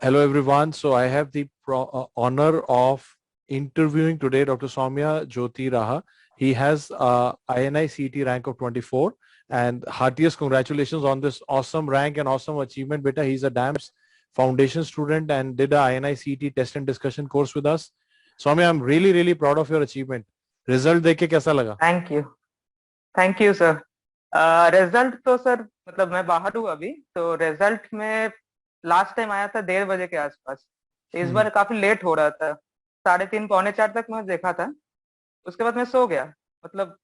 Hello everyone. So I have the honor of interviewing today Dr. Soumya Jyoti Raha. He has INI CET rank of 24 and heartiest congratulations on this awesome rank and awesome achievement. Beta, he's a DAMS foundation student and did a INI CET test and discussion course with us. Soumya, I'm really proud of your achievement. Result देख के कैसा लगा? Thank you sir. Result तो sir मतलब मैं बाहर हूँ अभी, तो रिजल्ट में लास्ट टाइम आया था 1:30 बजे के आसपास। इस बार काफी लेट हो रहा था, 3:30 पौने 4 तक मैं देखा था। उसके बाद मैं सो गया, मतलब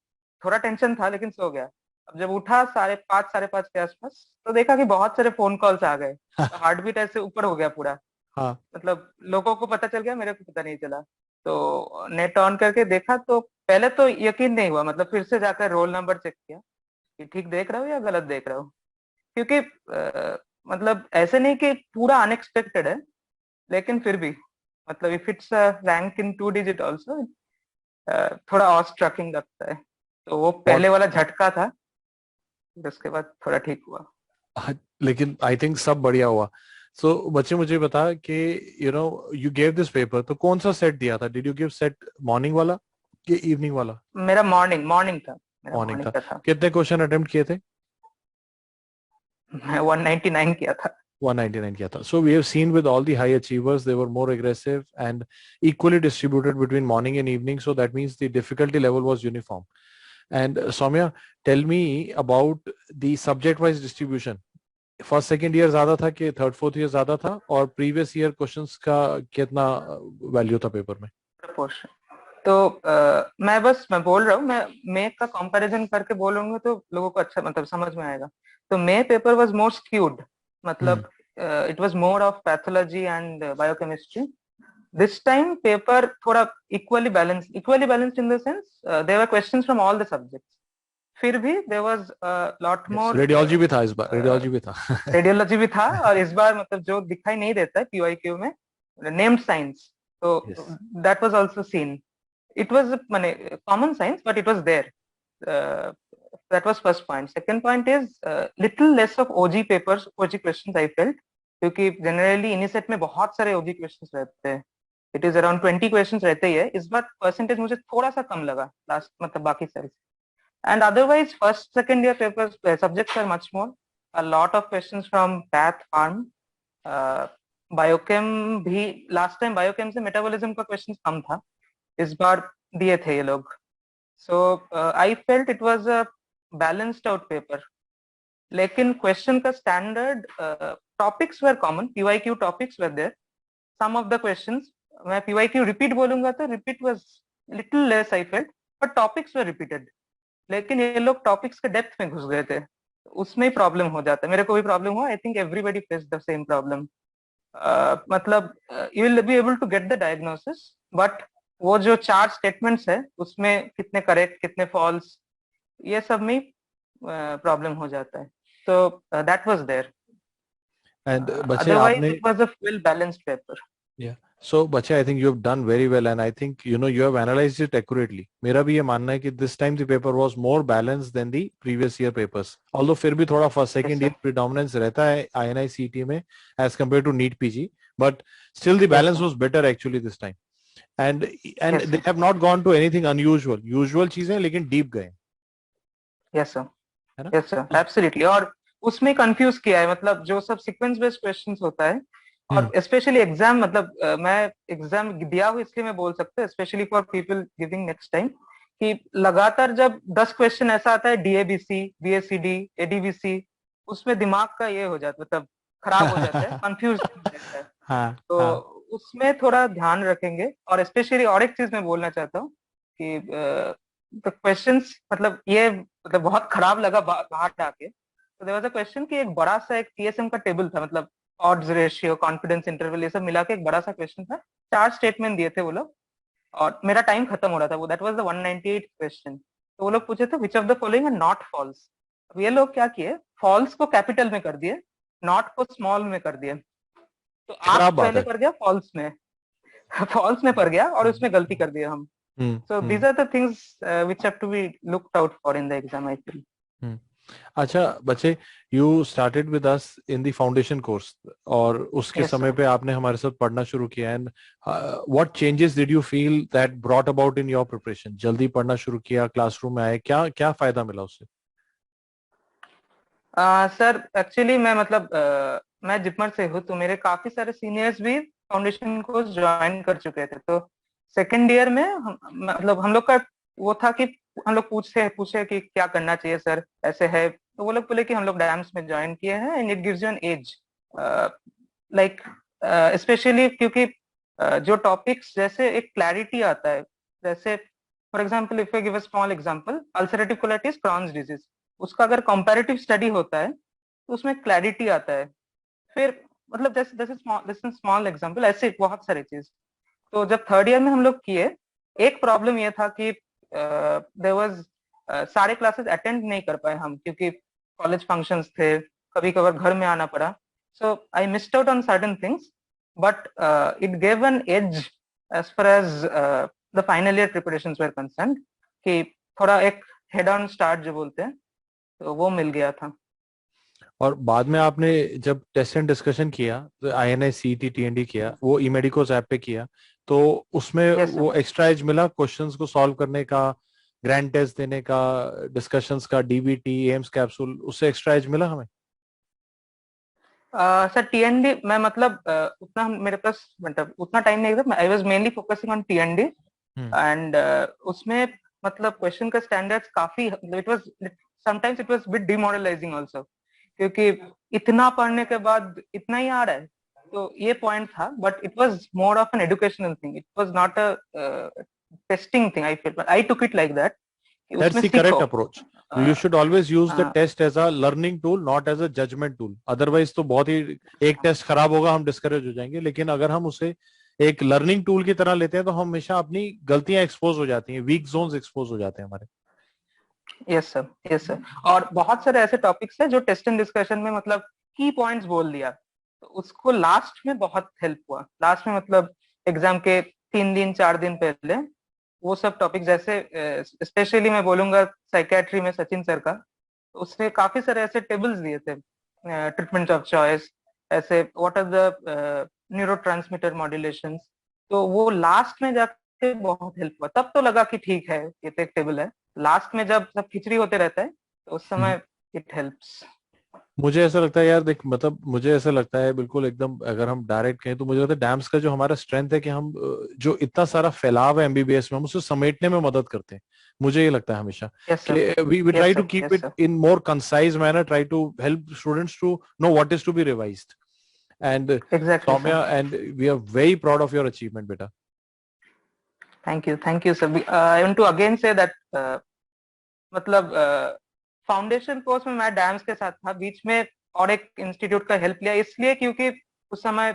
थोड़ा टेंशन था लेकिन सो गया। अब जब उठा 5:30 5:30 के आसपास, तो देखा कि बहुत सारे फोन कॉल्स आ गए। हार्ट बीट ऐसे ऊपर हो गया पूरा। हाँ। मतलब लोगों को पता चल गया, मेरे को पता नहीं चला। तो नेट ऑन करके देखा तो पहले तो यकीन नहीं हुआ, मतलब फिर से जाकर रोल नंबर चेक किया कि ठीक देख रहा हूँ या गलत देख रहा हूँ। क्योंकि मतलब ऐसे नहीं कि पूरा अनएक्सपेक्टेड है, लेकिन फिर भी मतलब if it's rank in 2 digit also थोड़ा ऑस स्ट्रकिंग लगता है। तो वो पहले वाला झटका था, फिर उसके बाद थोड़ा ठीक हुआ। लेकिन आई थिंक सब बढ़िया हुआ। सो बच्चे मुझे बता कि यू गेव दिस पेपर, तो कौन सा सेट दिया था? Did you give set morning वाला कि इवनिंग वाला? मेरा मॉर्निंग मॉर्निंग था। मॉर्निंग था। था। कितने क्वेश्चन अटेम्प्ट किए थे? मैं 199 किया था। 199 किया था. So we have seen with all the high achievers, they were more aggressive and equally distributed between morning and evening. So that means the difficulty level was uniform. And Soumya, tell me about the subject-wise distribution. First second year ज्यादा था कि third fourth year ज्यादा था, और previous year questions का कितना value था paper में? प्रपोर्शन तो मैं बोल रहा हूँ, मैं मे का कंपैरिजन करके बोलूंगा तो लोगों को अच्छा मतलब समझ में आएगा। तो May paper was more skewed, मतलब it was more of pathology and biochemistry. This time paper थोड़ा equally balanced in the sense there were questions from all the subjects. फिर भी there was lot more. Radiology भी था इस बार, radiology भी था। Radiology भी था, और इस बार मतलब जो दिखाई नहीं देता है पीवाईक्यू में, नेम्ड साइंस, तो that was also seen. it was mane common science, but it was there. That was first point. Second point is little less of OG papers, OG questions I felt, क्योंकि generally इन्हीं set में बहुत सारे OG questions रहते हैं। It is around 20 questions रहते ही है। इस बार परसेंटेज मुझे थोड़ा सा कम लगा लास्ट, मतलब बाकी सारे। And otherwise first second year papers subjects are much more, a lot of questions from path farm, biochem भी। लास्ट टाइम बायोकेम से मेटाबॉलिज्म का क्वेश्चन कम था, इस बार दिए थे ये लोग। So I felt it was a balanced out paper. लेकिन क्वेश्चन का standard, topics were common, PYQ topics were there. Some of the questions, मैं पीवाईक्यू रिपीट बोलूंगा तो repeat was little less I felt, but topics were repeated. लेकिन ये लोग topics के depth में घुस गए थे, उसमें ही प्रॉब्लम हो जाता है। मेरे को भी प्रॉब्लम हुआ, I think everybody face the same problem. मतलब you will be able to get the diagnosis, but वो जो 4 स्टेटमेंट्स है उसमें कितने करेक्ट कितने फॉल्स, ये सब में प्रॉब्लम हो जाता है। तो दैट वाज देयर। एंड बच्चे अदरवाइज आपने, it was a well balanced paper. yeah, so बच्चे, I think you have done very well and I think you have analyzed it accurately. मेरा भी ये मानना है कि this time the paper was more balanced than the previous year papers. Although फिर भी थोड़ा first second year predominance रहता है INI CET में as compared to NEET PG, but still the balance was better actually this time. And they have not gone to anything unusual. Usual चीजें लेकिन deep गए। Yes sir, yes sir, absolutely. और उसमें confuse किया है, मतलब जो सब सीक्वेंस बेस्ड क्वेश्चंस होता है, और स्पेशली एग्जाम, मतलब मैं एग्जाम दिया हूँ इसलिए मैं बोल सकता हूँ, specially for people giving next time, कि लगातार जब 10 क्वेश्चन ऐसा आता है, डीएबीसी, बीएससीडी, एडीबीसी, उसमें दिमाग का ये हो जाता है, मतलब खराब हो जाता है, कंफ्यूज रहता है। हाँ, तो उसमें थोड़ा ध्यान रखेंगे। और स्पेशली और एक चीज मैं बोलना चाहता हूँ कि तो क्वेश्चंस, मतलब ये मतलब बहुत खराब लगा बाहर आके। तो देयर वाज अ क्वेश्चन कि एक बड़ा सा एक टीएसएम का टेबल था, मतलब ऑड्स रेशियो, कॉन्फिडेंस इंटरवल, ये सब मिला के एक बड़ा सा क्वेश्चन था। 4 स्टेटमेंट दिए थे वो लोग, और मेरा टाइम खत्म हो रहा था। वो दैट वाज द 198 क्वेश्चन। तो वो लोग पूछे थे which of the following are not false. अब ये लोग क्या किए, फॉल्स को कैपिटल में कर दिए, नॉट को स्मॉल में कर दिए। तो आप पहले पढ़ गया फॉल्स में, फॉल्स में पढ़ गया और उसमें गलती कर दिया हम। So these are the things which have to be looked out for in the exam, I feel. अच्छा बच्चे, you started with us in the foundation course और उसके Yes, समय sir. पे आपने हमारे साथ पढ़ना शुरू किया, and what changes did you feel that brought about in your preparation? जल्दी पढ़ना शुरू किया, क्लासरूम में आए, क्या क्या फायदा मिला उससे? सर एक्चुअली मैं मतलब मैं जिपमर से हूँ, तो मेरे काफी सारे सीनियर्स भी फाउंडेशन कोर्स ज्वाइन कर चुके थे। तो सेकेंड ईयर में मतलब हम लोग का वो था कि हम लोग पूछे पूछे कि क्या करना चाहिए सर, ऐसे है। तो वो लोग बोले कि हम लोग डैम्स में ज्वाइन किए हैं and it gives you an edge, like specially क्योंकि जो टॉपिक्स जैसे एक क्लैरिटी आता है। जैसे for example if you give a small example, ulcerative colitis, Crohn's disease, उसका अगर कंपैरेटिव स्टडी होता है तो उसमें क्लैरिटी आता है। फिर मतलब जैसे जैसे स्मॉल एग्जांपल, ऐसे बहुत सारी चीज। तो जब थर्ड ईयर में हम लोग किए, एक प्रॉब्लम ये था कि देयर वाज सारे क्लासेस अटेंड नहीं कर पाए हम, क्योंकि कॉलेज फंक्शंस थे, कभी कभार घर में आना पड़ा। So I missed out on certain things, but it gave an edge as far as the final year preparations were concerned, कि थोड़ा एक हेड ऑन स्टार्ट जो बोलते हैं, तो वो मिल गया था। और बाद में आपने जब टेस्ट एंड डिस्कशन किया, तो INI CET TND किया, वो ई मेडिकोस ऐप पे किया, तो उसमें यस सर। वो एक्स्ट्रा एज मिला क्वेश्चंस को सॉल्व करने का, ग्रैंड टेस्ट देने का, डिस्कशंस का, DBT एम्स कैप्सूल, उससे एक्स्ट्रा एज मिला हमें? सर टीएनडी मैं मतलब उतना मेरे पास मतलब उतना टाइम नहीं था। I was mainly focusing on TND hmm. And उसमें मतलब क्वेश्चन का स्टैंडर्ड्स काफी, it was sometimes it was bit demoralising also, क्योंकि इतना पढ़ने के बाद इतना ही आ रहा है। तो ये पॉइंट था, but it was more of an educational thing, it was not a testing thing. I feel I took it like that, कि That's उसमें the correct सीखो। approach. You should always use the हाँ, test as a learning tool, not as a judgment tool. Otherwise तो बहुत ही, एक test खराब होगा हम डिस्करेज हो जाएंगे, लेकिन अगर हम उसे एक लर्निंग टूल की तरह लेते हैं तो हम हमेशा अपनी गलतियां एक्सपोज हो जाती हैं, वीक जोन्स एक्सपोज हो जाते हैं हमारे। Yes sir, yes sir. और बहुत सारे ऐसे टॉपिक्स है जो टेस्ट एंड डिस्कशन में मतलब की पॉइंट्स बोल दिया, तो उसको लास्ट में बहुत हेल्प हुआ। लास्ट में मतलब एग्जाम के 3 दिन 4 दिन पहले वो सब टॉपिक, जैसे स्पेशली मैं बोलूंगा साइकेट्री में सचिन सर का, तो उसने काफी सारे ऐसे टेबल्स दिए थे, ट्रीटमेंट ऑफ चॉइस, ऐसे what are the neuromodulation. तो वो लास्ट में जाके बहुत हेल्प हुआ। तब तो लगा कि ठीक है, ये तो एक टेबल है। लास्ट में जब सब खिचड़ी होते रहता है, तो उस समय इट हेल्प्स। मुझे ऐसा लगता है यार, देख मतलब मुझे ऐसा लगता है बिल्कुल एकदम, अगर हम डायरेक्ट कहें तो मुझे लगता है डैम्स का जो हमारा स्ट्रेंथ है कि हम जो इतना सारा फैलाव है MBBS में, हम उसे समेटने में मदद करते हैं। मुझे ये लगता है हमेशा यस सर, कि we yes try to sir, keep yes it sir. In more concise manner, try to help students to know what is to be revised. And exactly sir. Saumya, and we are very proud of your achievement बेटा। Thank you sir. I want to again say that, मतलब foundation course में मैं dams के साथ था बीच में, और एक इंस्टीट्यूट का हेल्प लिया इसलिए क्योंकि उस समय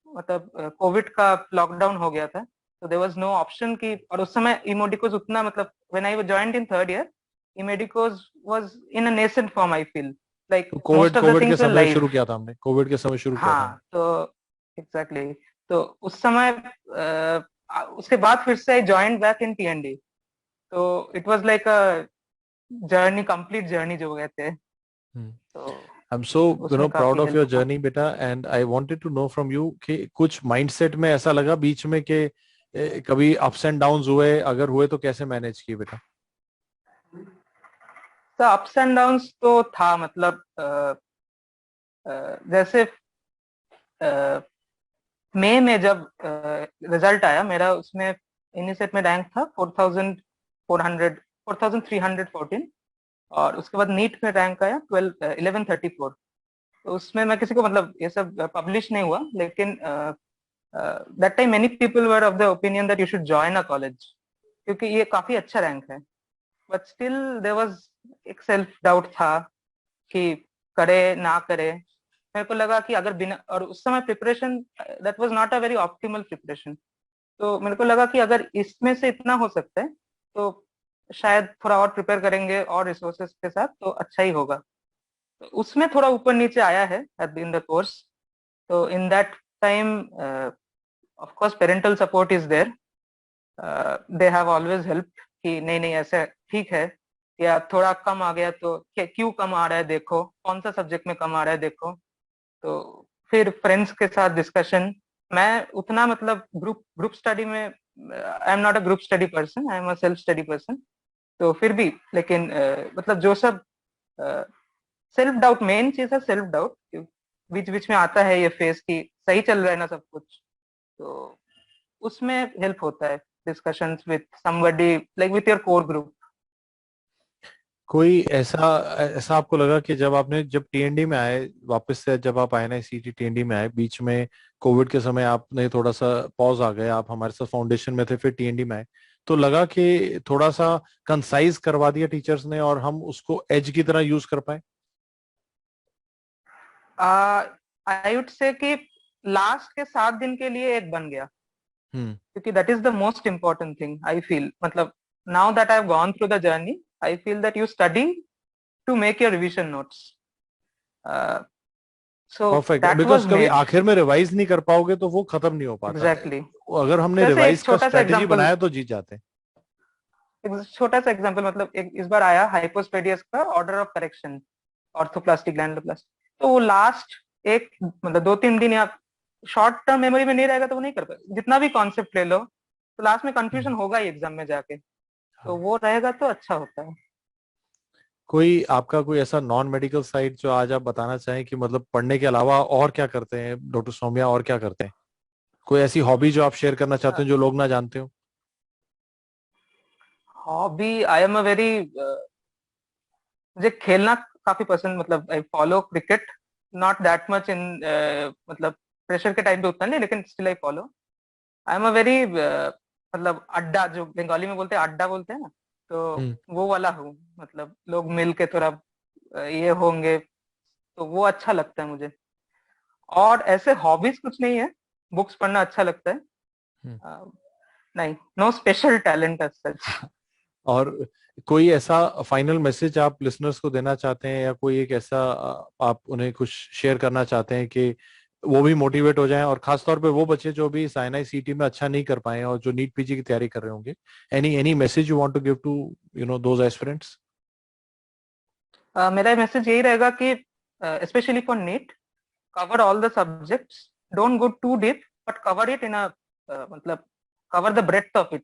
मतलब कोविड का लॉकडाउन हो गया था। तो देयर वाज नो ऑप्शन की, और उस समय इमोडिकोस उतना मतलब when I joined in third year, eMedicoz was in a nascent form, I feel like तो COVID most of the COVID के थिंग्स वर समय लाइव। शुरू किया था हमने, कोविड के समय शुरू किया था हमने। हाँ, तो एग्जैक्टली exactly. तो उस समय उसके बाद फिर से I joined back in TND. तो it was like a journey, complete journey जो कहते हैं। तो I'm so उसमें proud काफी of your हेल्प हुआ। journey बेटा, and I wanted to know from you कि कुछ mindset में ऐसा लगा बीच में कि कभी अप्स एंड डाउन्स हुए, अगर हुए तो कैसे मैनेज किए बेटा? तो अप्स एंड डाउन्स तो था, मतलब जैसे मई में जब रिजल्ट आया मेरा, उसमें इनिसेट में रैंक था 4400, 4314। और उसके बाद नीट में रैंक आया 1134। तो उसमें मैं किसी को मतलब ये सब पब्लिश नहीं हुआ, लेकिन that time many people were of the opinion that you should join a college, क्योंकि ये काफी अच्छा रैंक है। बट स्टिल देयर वाज एक सेल्फ डाउट था कि करे ना करे। मेरे को लगा कि अगर बिना, और उस समय preparation that was not a very optimal preparation. तो मेरे को लगा कि अगर इसमें से इतना हो सकता है, तो शायद थोड़ा और प्रिपेयर करेंगे और रिसोर्सेज के साथ तो अच्छा ही होगा। तो उसमें थोड़ा ऊपर नीचे आया है एट इन द कोर्स। तो in that time of course parental support is there, they have always help कि नहीं नहीं ऐसे ठीक है, या थोड़ा कम आ गया तो क्यों कम आ रहा है देखो, कौन सा सब्जेक्ट में कम आ रहा है देखो। तो फिर फ्रेंड्स के साथ डिस्कशन। मैं उतना मतलब ग्रुप स्टडी में, I am not a group study person, I am a self study person. तो फिर भी लेकिन मतलब जो सब सेल्फ डाउट, मेन चीज है सेल्फ डाउट, बीच बीच में आता है ये फेस की सही चल रहा है ना सब कुछ, तो उसमें हेल्प होता है discussions with somebody like with your core group. कोई ऐसा ऐसा आपको लगा कि जब टीएनडी में आए वापस से, जब आप आईएनआईसीटी टीएनडी में आए, बीच में कोविड के समय आपने थोड़ा सा पॉज आ गए, आप हमारे साथ फाउंडेशन में थे, फिर टीएनडी में आए, तो लगा कि थोड़ा सा कंसाइज करवा दिया टीचर्स ने और हम उसको एज की तरह यूज कर पाए? आई वुड से कि लास्ट के 7 दिन के लिए एक बन गया, हम्म। क्योंकि that is the most important thing I feel. मतलब now that I have gone through the journey, I feel that you study to make your revision notes. So perfect, that because was कभी made आखिर में revise नहीं कर पाओगे तो वो खत्म नहीं हो पाता। एग्जैक्टली। अगर हमने जैसे रिवाइज एक का छोटा सा स्ट्रेटेजी एग्जांपल, बनाया तो जीत जाते हैं। छोटा सा एग्जांपल मतलब इस बार आया हाइपोस्पेडियस का ऑर्डर ऑफ करेक्शन, ऑर्थोप्लास्टी ग्लैंडोप्लास्टी। तो वो लास्ट एक मतलब 2-3 दिन या शॉर्ट टर्म मेमोरी में नहीं रहेगा तो वो नहीं कर पाए, जितना भी कॉन्सेप्ट ले लो तो लास्ट में कंफ्यूजन होगा ही एग्जाम में जाके, तो हाँ। वो रहेगा तो अच्छा होता है। कोई ऐसा नॉन मेडिकल साइड जो आज आप बताना चाहें कि मतलब पढ़ने के अलावा और क्या करते हैं डॉक्टर सौम्या, और क्या करते हैं? कोई ऐसी हॉबी जो आप शेयर करना चाहते हैं जो लोग ना जानते हो? Hobby, I am a very, मुझे खेलना काफी पसंद, मतलब I follow cricket, not that much in, मतलब प्रेशर के टाइम पे उतना नहीं, लेकिन still I follow. I am a very मतलब अड्डा, जो बंगाली में बोलते हैं अड्डा बोलते हैं ना, तो हम्म। वो वाला हूँ। मतलब लोग मिल के थोड़ा ये होंगे तो वो अच्छा लगता है मुझे। और ऐसे हॉबीज कुछ नहीं है, बुक्स पढ़ना अच्छा लगता है। हम्म। नहीं, no special talent as such. और कोई ऐसा फाइनल मैसेज आप लिसनर्स को देना चाहते हैं, या कोई एक ऐसा आप उन्हें कुछ शेयर करना चाहते हैं कि वो भी मोटिवेट हो जाएं, और खासतौर पे वो बच्चे जो भी साइनाई सीटी में अच्छा नहीं कर पाए और जो नीट पीजी की तैयारी कर रहे होंगे? Any message you want to give to those aspirants? मेरा मैसेज यही रहेगा कि specially for NEET, cover all the subjects, don't go too deep, but cover it in a मतलब cover the breadth of it।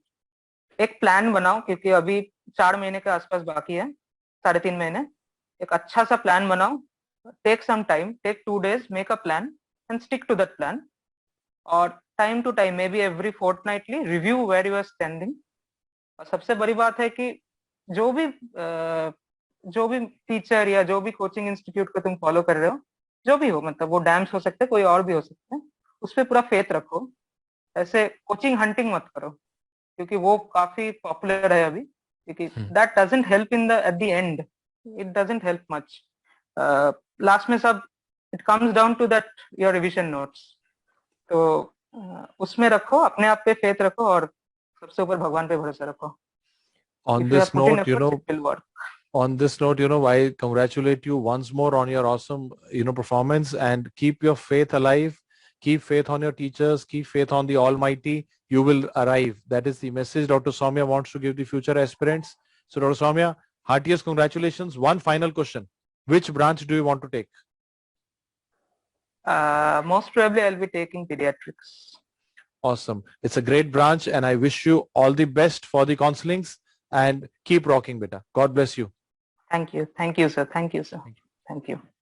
एक plan बनाओ, क्योंकि अभी 4 महीने के आसपास बाकी है, 3.5 महीने। एक अच्छा सा प्लान बनाओ, take some time, take 2 days, make a plan and stick to that plan. और time to time, may be every fortnightly, review where you are standing. और सबसे बड़ी बात है कि जो भी जो भी टीचर या जो भी कोचिंग इंस्टीट्यूट को तुम फॉलो कर रहे हो, जो भी हो, मतलब वो डैम्स हो सकते हैं, कोई और भी हो सकते हैं, उस पर पूरा फेथ रखो। ऐसे कोचिंग हंटिंग मत करो, क्योंकि वो काफी पॉपुलर है अभी, क्योंकि that doesn't help in the at the end, it doesn't help much. Last में सब it comes down to that your revision notes. तो उसमें रखो, अपने आप पे फेथ रखो, और सबसे ऊपर भगवान पे भरोसा रखो। On if you have this put in note, efforts it will work. on this note, I congratulate you once more on your awesome, performance, and keep your faith alive. Keep faith on your teachers. Keep faith on the Almighty. You will arrive. That is the message Dr. Soumya wants to give the future aspirants. So, Dr. Soumya, heartiest congratulations. One final question: which branch do you want to take? Most probably I'll be taking pediatrics. Awesome. It's a great branch, and I wish you all the best for the counselings. And keep rocking, beta. God bless you. Thank you, sir. Thank you, sir. Thank you.